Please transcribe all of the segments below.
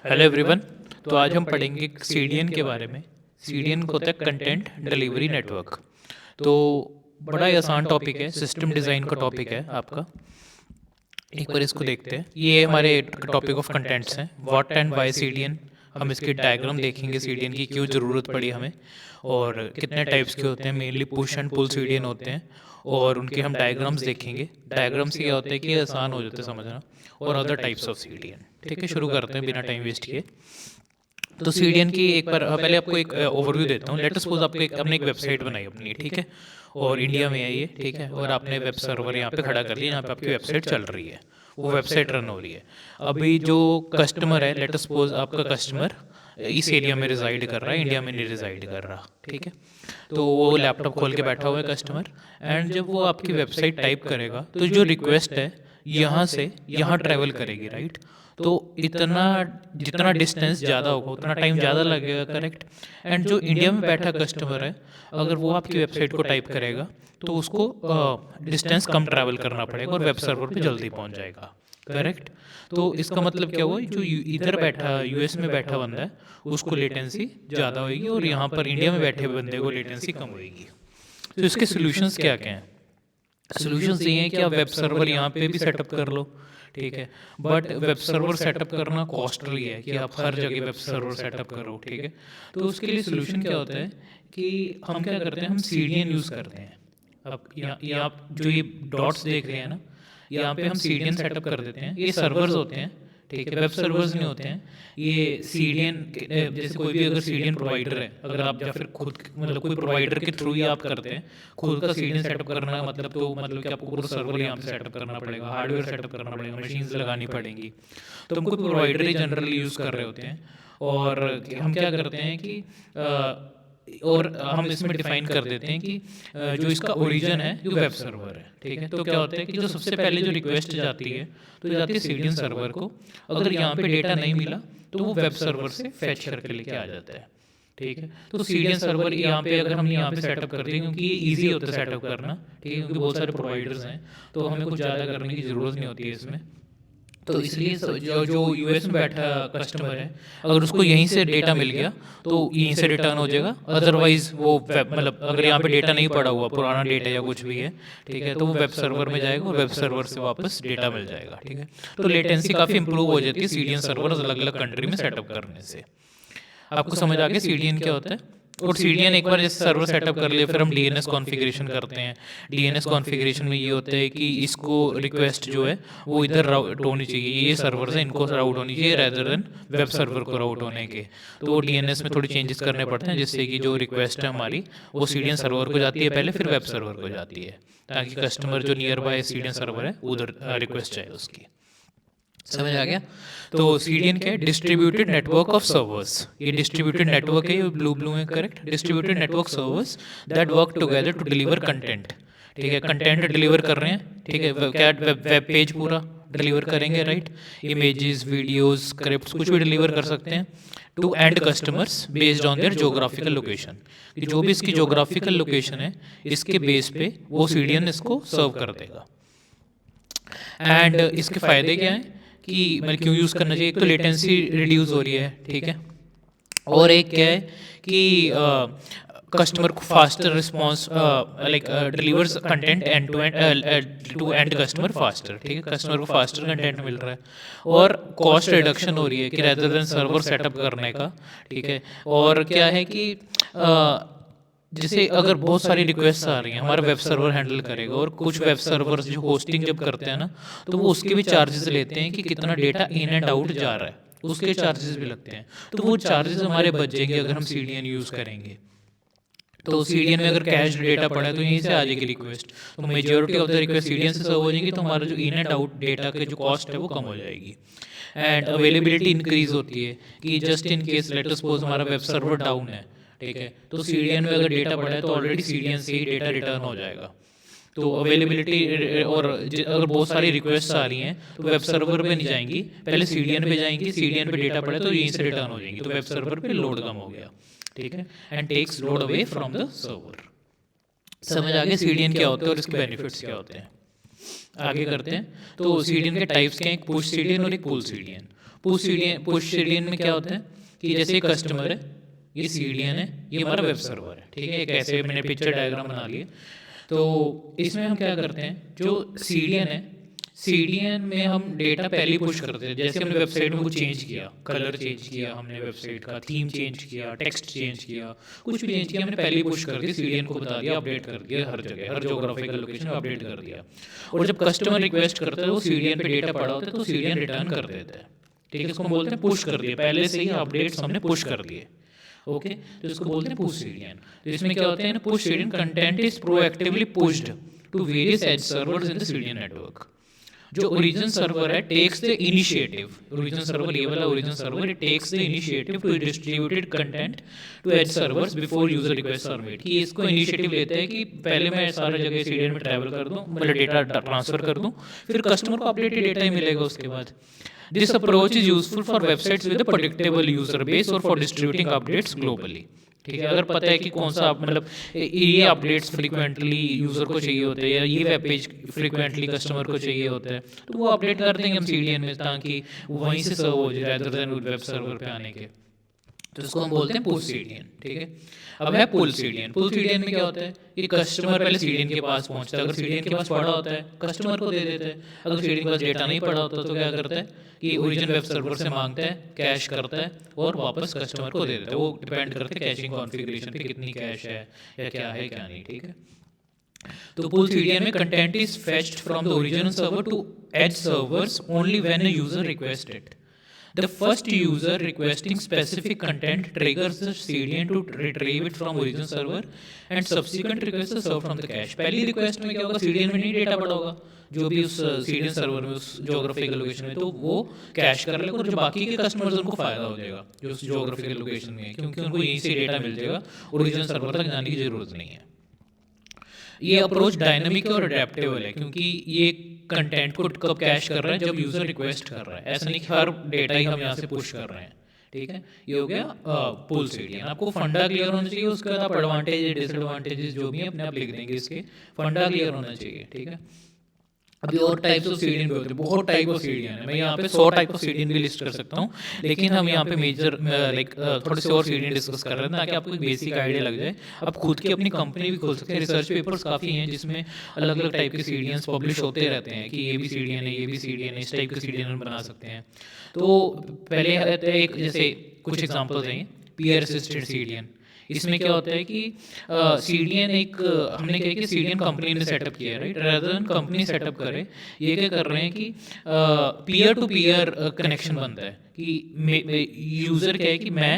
Hello everyone. तो आज हम पढ़ेंगे सीडीएन के बारे में। सीडीएन को होता है कंटेंट डिलीवरी नेटवर्क। तो बड़ा ही आसान टॉपिक है, सिस्टम डिज़ाइन का टॉपिक है आपका। एक बार इसको देखते हैं। ये हमारे टॉपिक ऑफ कंटेंट्स हैं, व्हाट एंड वाई सीडीएन। हम इसकी डायग्राम देखेंगे, सीडीएन की क्यों ज़रूरत पड़ी हमें और कितने टाइप्स के होते हैं। Mainly push and pull CDN होते हैं और उनके हम डायग्राम्स देखेंगे। डायग्राम से क्या होता है कि आसान हो जाता है समझना, और अदर टाइप्स ऑफ सीडीएन। ठीक है, शुरू करते हैं बिना टाइम वेस्ट किए। तो सीडीएन की एक बार पहले आपको एक ओवरव्यू देता हूँ। लेट सपोज आपको आपने एक वेबसाइट बनाई अपनी, ठीक है, और इंडिया में है ये, ठीक है, और आपने वेब सर्वर यहाँ पे खड़ा कर लिया, यहाँ पे आपकी वेबसाइट चल रही है, वो वेबसाइट रन हो रही है। अभी जो कस्टमर है, लेट सपोज आपका कस्टमर इस एरिया में रिजाइड कर रहा है, इंडिया में नहीं रिजाइड कर रहा, ठीक है। तो वो लैपटॉप खोल के बैठा हुआ है कस्टमर, एंड जब वो आपकी वेबसाइट टाइप करेगा तो जो रिक्वेस्ट है यहाँ से यहाँ ट्रैवल करेगी, राइट। तो इतना जितना डिस्टेंस ज़्यादा होगा उतना टाइम ज़्यादा लगेगा, करेक्ट। एंड जो इंडिया में बैठा कस्टमर है, अगर वो आपकी वेबसाइट को टाइप करेगा तो उसको डिस्टेंस कम ट्रैवल करना पड़ेगा और वेब सर्वर पे जल्दी पहुंच जाएगा, करेक्ट। तो इसका मतलब क्या हुआ, जो इधर बैठा यूएस में बैठा बंदा है उसको लेटेंसी ज़्यादा होगी और यहाँ पर इंडिया में बैठे बंदे को लेटेंसी कम होगी। तो इसके सोल्यूशंस क्या क्या हैं? सोल्यूशंस ये हैं कि आप वेब सर्वर यहाँ पे भी सेटअप कर लो, ठीक है, बट वेब सर्वर सेटअप करना कॉस्टली है कि आप हर जगह वेब सर्वर सेटअप करो, ठीक है। तो उसके लिए सोल्यूशन क्या होता है कि हम क्या करते हैं, हम सीडीएन यूज़ करते हैं। अब यहाँ आप जो ये डॉट्स देख रहे हैं ना, यहाँ पे हम सीडीएन सेटअप कर देते हैं। ये सर्वर्स होते हैं, ठीक है, वेब सर्वर्स नहीं होते हैं ये। सीडीएन जैसे कोई भी अगर सीडीएन प्रोवाइडर है, अगर आप या फिर खुद मतलब कोई प्रोवाइडर के थ्रू ही आप करते हैं, खुद का सीडीएन सेटअप करना का मतलब तो मतलब कि आपको पूरा सर्वर यहाँ पे सेटअप करना पड़ेगा, हार्डवेयर सेटअप करना पड़ेगा, मशीन्स लगानी पड़ेंगी। तो हम कोई प्रोवाइडर ही जनरली यूज़ कर रहे होते हैं और हम क्या करते हैं कि और हम इसमें डिफाइन कर देते हैं कि जो इसका ओरिजिन है जो वेब सर्वर है, ठीक है। तो क्या होता है कि जो सबसे पहले जो रिक्वेस्ट जाती है तो जाती है सीडीएन सर्वर को। अगर यहाँ पे डेटा नहीं मिला तो वो वेब सर्वर से फैच करके लेके आ जाता है, ठीक है। तो सीडीएन सर्वर यहाँ पे अगर हमने यहाँ पे सेटअप कर दिया, क्योंकि ये ईजी होता है सेटअप करना, ठीक है, क्योंकि बहुत सारे प्रोवाइडर्स हैं तो हमें कुछ ज़्यादा करने की ज़रूरत नहीं होती है इसमें। तो इसलिए जो यूएस में बैठा कस्टमर है, अगर उसको यहीं से डेटा मिल गया तो यहीं से रिटर्न हो जाएगा। अदरवाइज वो मतलब अगर यहाँ पे डेटा नहीं पड़ा हुआ, पुराना डेटा या कुछ भी है, ठीक है, तो वो वेब सर्वर में जाएगा और वेब सर्वर से वापस डेटा मिल जाएगा, ठीक है। तो लेटेंसी काफ़ी इंप्रूव हो जाती है सीडीएन सर्वर अलग अलग कंट्री में सेटअप करने से। आपको समझ आ गया सीडीएन क्या होता है? और सीडीएन एक बार जैसे सर्वर सेटअप कर लिया, फिर हम डीएनएस कॉन्फ़िगरेशन करते हैं। डीएनएस कॉन्फ़िगरेशन में ये होता है कि इसको रिक्वेस्ट जो है वो इधर राउट होनी चाहिए, ये सर्वर से इनको राउट होनी चाहिए रेदर देन वेब सर्वर को राउट होने के। तो डीएनएस में थोड़ी चेंजेस करने पड़ते हैं जिससे कि जो रिक्वेस्ट है हमारी वो सीडीएन सर्वर को जाती है पहले, फिर वेब सर्वर को जाती है, ताकि कस्टमर जो नियर बाय सीडीएन सर्वर है उधर रिक्वेस्ट जाए उसकी। समझ आ गया? तो सीडीएन क्या है? Distributed network of servers. ये डिस्ट्रीब्यूटेड नेटवर्क है, ये ब्लू ब्लू है, correct. Distributed network servers that work together to deliver content, ठीक है। कंटेंट डिलीवर कर रहे हैं, ठीक है, क्या वेब पेज पूरा डिलीवर करेंगे, राइट। इमेजेस, वीडियोस, स्क्रिप्ट्स कुछ भी डिलीवर कर सकते हैं to end customers based on their geographical location. कि जो भी इसकी जोग्राफिकल लोकेशन है इसके बेस पे वो सीडीएन इसको सर्व कर देगा। एंड इसके फ़ायदे क्या हैं कि मतलब क्यों यूज़ करना चाहिए? एक तो लेटेंसी रिड्यूस हो रही है, ठीक है, और एक क्या है कि कस्टमर को faster response like delivers content end to end customer faster, ठीक है, कस्टमर को फास्टर कंटेंट मिल रहा है और कॉस्ट रिडक्शन हो रही है कि रेदर देन सर्वर सेटअप करने का, ठीक है। और क्या है कि जैसे अगर बहुत सारी रिक्वेस्ट आ रही हैं, हमारा वेब सर्वर हैंडल करेगा और कुछ वेब सर्वर जो होस्टिंग जब करते हैं ना तो वो उसके भी चार्जेस लेते हैं कि कितना डेटा इन एंड आउट जा रहा है, उसके चार्जेस भी लगते हैं। तो वो चार्जेस हमारे बच जाएंगे अगर हम सीडीएन यूज़ करेंगे। तो सीडीएन में अगर कैश डेटा पड़ा है तो यहीं से आ जाएगी रिक्वेस्ट, तो majority of the request CDN से सर्व हो जाएंगी, तो हमारा जो इन एंड आउट डेटा की जो कॉस्ट है वो कम हो जाएगी। एंड अवेलेबिलिटी इंक्रीज होती है कि just in case let suppose हमारा वेब सर्वर डाउन है, ठीक है, तो सीडीएन में अगर डेटा पड़ा है तो ऑलरेडी सीडीएन से ही डेटा रिटर्न हो जाएगा। तो अवेलेबिलिटी और अगर बहुत सारी रिक्वेस्ट आ रही हैं तो वेब सर्वर पे नहीं जाएंगी, पहले सीडीएन पे जाएंगी, सीडीएन पे डेटा पड़े तो यहीं से रिटर्न हो जाएंगी, तो वेब सर्वर पे लोड कम हो गया, ठीक है, and takes load away from the server. समझ आ गया सीडीएन क्या होता है और इसके बेनिफिट्स क्या होते हैं? आगे करते हैं। तो सीडीएन के टाइप्स क्या हैं? एक पुश सीडीएन और एक पुल सीडीएन। पुश सीडीएन में क्या होता है कि जैसे एक कस्टमर है, ये सीडीएन है, ये हमारा वेब सर्वर है, ठीक है। एक ऐसे मैंने पिक्चर डायग्राम बना लिए। तो इसमें हम क्या करते हैं, जो सीडीएन है, सीडीएन में हम डेटा पहले ही पुश करते हैं। जैसे हमने वेबसाइट में कुछ चेंज किया, कलर चेंज किया हमने, वेबसाइट का थीम चेंज किया, टेक्स्ट चेंज किया, कुछ भी चेंज किया हमने पहले ही पुश कर दिया, सीडीएन को बता दिया, अपडेट कर दिया, हर जगह हर जोग्राफिकल लोकेशन में अपडेट कर दिया। और जब कस्टमर रिक्वेस्ट करता है वो सीडीएन पे डेटा पड़ा होता है तो सीडीएन रिटर्न कर देता है, ठीक है। इसको हम बोलते हैं पुश कर दिए, पहले से ही अपडेट्स हमने पुश कर दिए, ओके। तो इसको बोलते हैं पुश सीडीएन। तो इसमें क्या होता है, push CDN content is proactively pushed to various edge servers in the CDN network. जो ओरिजिन सर्वर है takes the initiative, origin server ये वाला origin server, it takes the initiative to distributed content to edge servers before user request are made. कि इसको initiative लेते हैं कि पहले मैं सारे जगह सीडीएन में ट्रैवल कर दूं, मतलब डेटा ट्रांसफर कर दूं, फिर कस्टमर को अपडेटेड डेटा ही मिलेगा उसके बाद। This approach is useful for websites with a predictable user base और फॉर डिस्ट्रीब्यूटिंग अपडेट्स ग्लोबली, ठीक है। अगर पता है कि कौन सा मतलब ये अपडेट्स फ्रीक्वेंटली यूज़र को चाहिए होते हैं या ये वेब पेज फ्रीक्वेंटली कस्टमर को चाहिए होता है, तो वो अपडेट कर देंगे हम सीडीएन में ताकि वहीं से सर्व हो जाए रादर देन वेब सर्वर पे आने के। तो इसको हम बोलते हैं पुश सीडीएन, ठीक है। अब है पुल सीडीएन। पुल सीडीएन में क्या होता है कि कस्टमर पहले सीडीएन के पास पहुंचता है, अगर सीडीएन के पास पड़ा होता है कस्टमर को दे देता है, अगर सीडीएन के पास डेटा नहीं पड़ा होता तो क्या करता है कि ओरिजिन वेब सर्वर से मांगता है, कैश करता है और वापस कस्टमर को दे देता है। वो डिपेंड करता है कैशिंग कॉन्फ़िगरेशन पे कितनी कैश है या क्या है क्या नहीं, ठीक है। तो पुल सीडीएन में content is fetched from the original server to edge servers only when a user request it. The first user requesting specific content triggers the CDN to retrieve it from origin server and subsequent requests are served from the cache। पहली request में क्या होगा, CDN में नहीं data पड़ा होगा जो भी उस CDN सर्वर में उस जोग्राफिकल लोकेशन में, तो वो कैश कर लेगा और जो बाकी के कस्टमर्स उनको फायदा हो जाएगा जो उस जोग्राफिकल लोकेशन में है, क्योंकि उनको यहीं से डेटा मिल जाएगा, ओरिजिन सर्वर तक जाने की जरूरत नहीं है। ये अप्रोच डायनामिक और अडेप्टेबल है क्योंकि ये कंटेंट को कब कैश कर रहा है, जब यूजर रिक्वेस्ट कर रहा है। ऐसा नहीं कि हर डेटा ही हम यहाँ से पुश कर रहे हैं, ठीक है। ये हो गया पुल सीडीएन। आपको फंडा क्लियर होना चाहिए, उसके बाद आप एडवांटेज डिसएडवांटेजेस जो भी है अपने आप लिख देंगे, इसके फंडा क्लियर होना चाहिए, ठीक है। अभी और टाइप्स ऑफ सीडीएन भी होते हैं, बहुत टाइप ऑफ सीडीएन है। मैं यहाँ पे 100 टाइप ऑफ सीडीएन भी लिस्ट कर सकता हूँ, लेकिन हम यहाँ पे मेजर लाइक थोड़े से और सीडीएन डिस्कस कर रहे हैं ताकि आपको एक बेसिक आइडिया लग जाए। आप खुद की अपनी कंपनी भी खोल सकते हैं। रिसर्च पेपर्स काफ़ी हैं जिसमें अलग अलग टाइप के सीडीएन पब्लिश होते रहते हैं कि ये भी सीडीएन है, ये भी सीडीएन है, इस टाइप के सीडीएन बना सकते हैं। तो पहले एक जैसे कुछ एग्जाम्पल्स हैं, पीयर असिस्टेड सीडीएन। इसमें क्या होता है कि सीडीएन एक हमने कहा कि सीडीएन कंपनी ने सेटअप किया है, right, rather than company setup करे। ये क्या कर रहे हैं कि पीयर टू पीयर कनेक्शन बनता है कि यूज़र क्या है कि मैं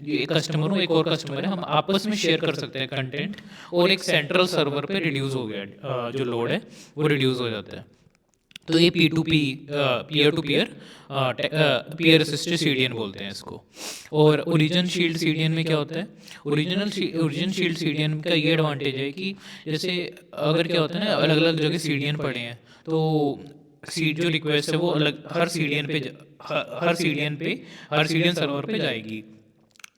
एक कस्टमर हूँ, एक और कस्टमर है, हम आपस में शेयर कर सकते हैं कंटेंट और एक सेंट्रल सर्वर पे रिड्यूस हो गया जो लोड है वो रिड्यूस हो जाता है। तो ये P2P peer to peer peer assisted CDN बोलते हैं इसको। और ओरिजिन शील्ड सीडीएन में क्या होता है, ओरिजिन शील्ड सीडीएन का ये एडवांटेज है कि जैसे अगर क्या होता है ना, अलग अलग जगह सीडीएन पड़े हैं तो जो रिक्वेस्ट है वो अलग हर सीडीएन सर्वर पे जाएगी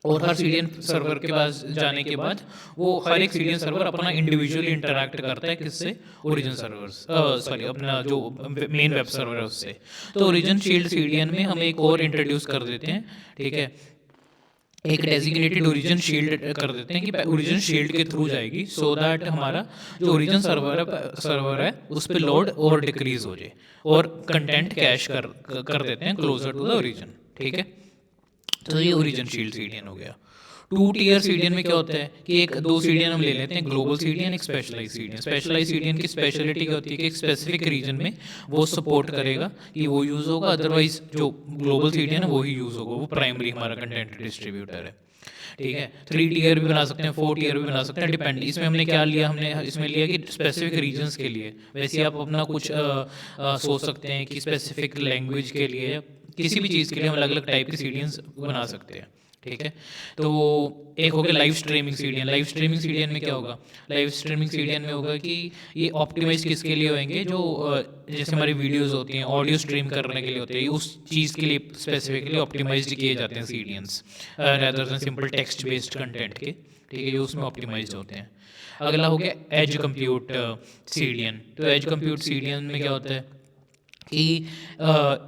और हर सीडीएन सर्वर के पास जाने के बाद वो हर एक सीडीएन सर्वर अपना इंडिविजुअली इंटरैक्ट करता है किससे, ओरिजिन सर्वर्स अपना जो मेन वेब सर्वर है उससे। तो ओरिजिन शील्ड सीडीएन में हम एक और इंट्रोड्यूस कर देते हैं, ठीक है, एक डेजिग्नेटेड ओरिजिन शील्ड कर देते हैं कि ओरिजिन शील्ड के थ्रू जाएगी सो दैट हमारा जो ओरिजिन सर्वर है उस पर लोड और डिक्रीज हो जाए और कंटेंट कैश कर देते हैं क्लोजर टू द ओरिजिन, ठीक है। तो ये ओरिजिन शील्ड सीडीएन हो गया। 2 टीयर सीडीएन में क्या होता है कि एक 2 सीडीएन हम ले लेते हैं, ग्लोबल सीडीएन, एक स्पेशलाइज सीडीएन। स्पेशलाइज सीडीएन की स्पेशलिटी क्या होती है कि एक स्पेसिफिक रीजन में वो सपोर्ट करेगा कि वो यूज़ होगा, अदरवाइज जो ग्लोबल सीडीएन है वो ही यूज़ होगा, वो प्राइमरी हमारा कंटेंट डिस्ट्रीब्यूटर है, ठीक है। 3 टीयर भी बना सकते हैं, 4 टीयर भी बना सकते हैं, डिपेंड। इसमें हमने क्या लिया, हमने इसमें लिया कि स्पेसिफिक रीजन्स के लिए। वैसे आप अपना कुछ सोच सकते हैं कि स्पेसिफिक लैंग्वेज के लिए किसी भी चीज़ के लिए हम अलग अलग टाइप के सीडीएन्स बना सकते हैं, ठीक है। तो एक हो गया live streaming CDN. Live streaming CDN में क्या होगा, लाइव स्ट्रीमिंग सीडीएन में होगा कि ये ऑप्टिमाइज किसके लिए होंगे, जो जैसे हमारी वीडियोस होती हैं ऑडियो स्ट्रीम करने के लिए होती है, उस चीज़ के लिए स्पेसिफिकली ऑप्टिमाइज किए जाते हैं CDNs rather than simple text based content के, ठीक है, जो उसमें ऑप्टिमाइज होते हैं। अगला हो गया एज कंप्यूट सीडीएन। तो एज कंप्यूट सीडीएन में क्या होता है कि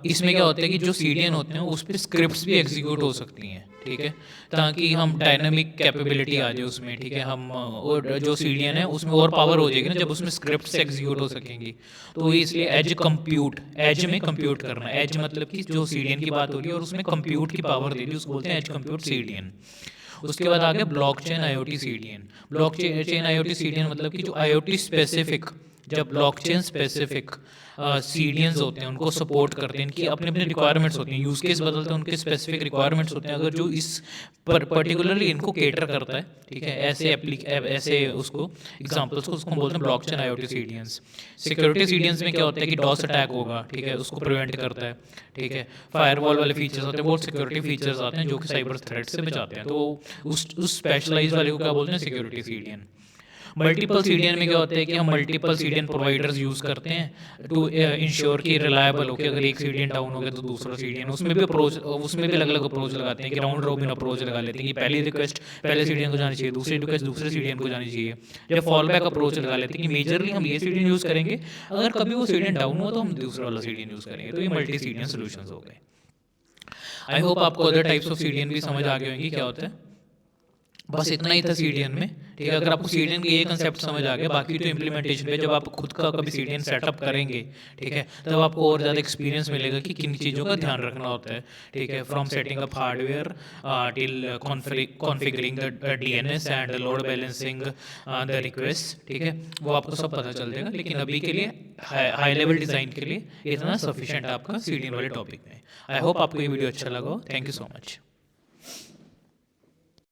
इसमें क्या होता है कि जो सीडीएन होते हैं उस पर स्क्रिप्ट्स भी एग्जीक्यूट हो सकती हैं, ठीक है, ताकि हम डायनामिक कैपेबिलिटी आ जाए उसमें, ठीक है, हम और जो सीडीएन है उसमें और पावर हो जाएगी ना जब उसमें स्क्रिप्ट्स एग्जीक्यूट हो सकेंगी। तो इसलिए एज कंप्यूट, एज में कंप्यूट करना, एज मतलब कि जो सीडीएन की बात हो रही है और उसमें कंप्यूट की पावर दे दी, उसको बोलते हैं एज कंप्यूट सीडीएन। उसके बाद आ गया blockchain IoT CDN. Blockchain IoT CDN मतलब कि जो आईओटी स्पेसिफिक, जब ब्लॉकचेन स्पेसिफिक सीडीएंस होते हैं उनको सपोर्ट करते हैं, इनकी अपने अपने रिक्वायरमेंट्स होती हैं, यूज़ केस बदलते हैं, उनके स्पेसिफिक रिक्वायरमेंट्स होते हैं, अगर जो इस पर्टिकुलरली इनको केटर करता है, ठीक है, ऐसे उसको एग्जांपल्स को उसको बोलते हैं ब्लॉकचेन आईओटी सीडीएंस। सिक्योरिटी सीडीएंस में क्या होता है कि डॉस अटैक होगा, ठीक है, उसको प्रिवेंट करता है, ठीक है, फायरवॉल वाले फीचर्स होते हैं, बहुत सिक्योरिटी फीचर्स आते हैं जो कि साइबर थ्रेट से बचाते हैं, तो उस स्पेशलाइज वाले को क्या बोलते हैं, सिक्योरिटी सीडीएन। मल्टीपल सीडीएन में क्या होता है कि हम मल्टीपल सीडीएन प्रोवाइडर्स यूज़ करते हैं टू इंश्योर कि रिलायबल हो, कि अगर एक सीडीएन डाउन हो गया तो दूसरा सीडीएन, उसमें भी अलग अलग अप्रोच लगाते हैं कि राउंड रॉबिन अप्रोच लगा लेते हैं कि पहली रिक्वेस्ट पहले सीडीएन को जानी चाहिए, दूसरी रिक्वेस्ट दूसरे सीडीएन को जानी चाहिए, या फॉल बैक अप्रोच लगा लेते हैं कि मेजरली हम ये सीडीएन यूज़ करेंगे, अगर कभी वो सीडीएन डाउन हुआ तो हम दूसरा वाला सीडीएन यूज़ करेंगे। तो ये मल्टी सीडीएन सोल्यूशंस हो गए। आई होप आपको अदर टाइप्स ऑफ सीडीएन भी समझ आ गए होंगे क्या होता है। बस इतना ही था सीडीएन में, ठीक है। अगर आपको सीडीएन के ये कंसेप्ट समझ आ गया, बाकी तो इम्प्लीमेंटेशन पे जब आप खुद का कभी सीडीएन सेटअप करेंगे, ठीक है, तब आपको और ज़्यादा एक्सपीरियंस मिलेगा कि किन चीज़ों का ध्यान रखना होता है, ठीक है, from setting up hardware till configuring the DNS and load balancing the request, ठीक है, वो आपको सब पता चल जाएगा। लेकिन अभी के लिए हाई लेवल डिज़ाइन के लिए इतना सफिशिएंट आपका सीडीएन वाले टॉपिक में। आई होप आपको ये वीडियो अच्छा लगा हो। Thank you so much.